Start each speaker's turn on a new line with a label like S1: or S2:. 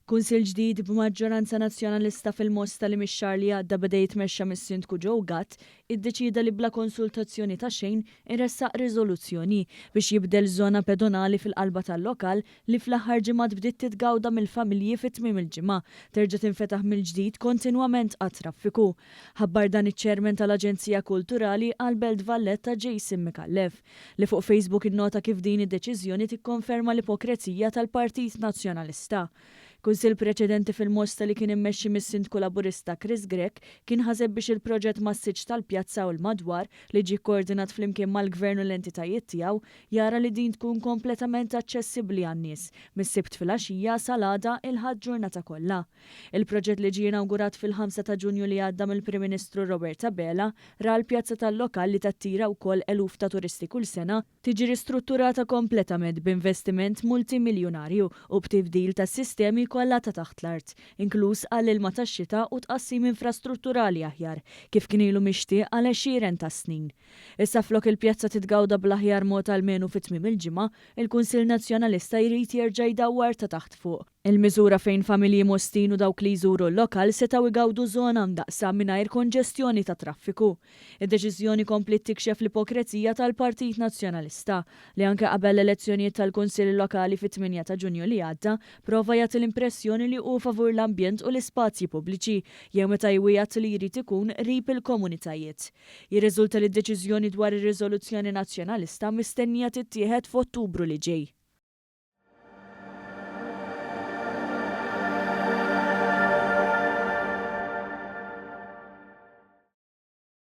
S1: Kunsil ġdid b'maġġoranza nazzjonalista fil-Mosta li mix-xahar li għadda beda jitmexxa mis-Sindku Joe Gatt iddeċida li bla konsultazzjoni ta' xejn iressaq riżoluzzjoni biex jibdel żona pedonali fil-qalba tal-lokal li fl-aħħar ġimgħat bdiet titgawda mill-familji fit-tmiem il-ġimgħa terġa' tinfetaħ mill-ġdid kontinwament għat-traffiku. Ħabbar dan iċ-ċermen tal-Aġenzija Kulturali Albert Valletta Jason Mikallef li fuq Facebook innota kif din id-deċiżjoni tikkonferma l-ipokrezija tal-Partit Nazzjonalista. Kunsil preċedenti fil-Mosta li kien immexxi mis-Sindku Laburista Chris Grech kien ħaseb biex il-proġett massiġġ tal-pjazza u l-madwar li ġie kkoordinat flimkien mal-Gvern u l-entitajiet tiegħu jara li din tkun kompletament aċċessibbli għan-nies mis-Sibt filgħaxija sal-għada il-ħadd ġurnata kollha. Il-proġett li ġie inawgurat fil-5 ta' Ġunju li għadda mill-Prim Ministru Robert Abela ra l-pjazza tal-lokal li tattira wkoll eluf ta' turisti kull sena tiġi ristrutturata kompletament b'investiment multimiljonarju u b'tibdil tas-sistemi kollha ta' taħt l-art, inkluż għall-ilma tax-xita u tqassim infrastrutturali aħjar, kif kien ilu mixtieq għal 20 ta' snin. Issa flok il-pjazza titgawda bl-aħjar mod almenu fit-tmiem il-ġimgħa, il-Kunsill Nazzjonalista jrid jerġa' jdawwar ta' taħt fuq. Il-miżura fejn familji Mostin u dawk li jżuru l-lokal setgħu igawdu żona mdaqsa mingħajr konġestjoni ta' traffiku. Id-deċiżjoni kompli tikxef l-ipokrezija tal-Partit Nazzjonalista li anke qabel l-elezzjonijiet tal-Kunsill Lokali fit-8 ta' Ġunju li għadda prova jagħti l-impressjoni li hu favur l-ambjent u l-ispazji pubbliċi jew meta jwiegħed li jrid ikun qrib il-komunitajiet. Jirriżulta li d-deċiżjoni dwar ir-riżoluzzjoni nazzjonalista mistennija tittieħed f'Ottubru li ġej.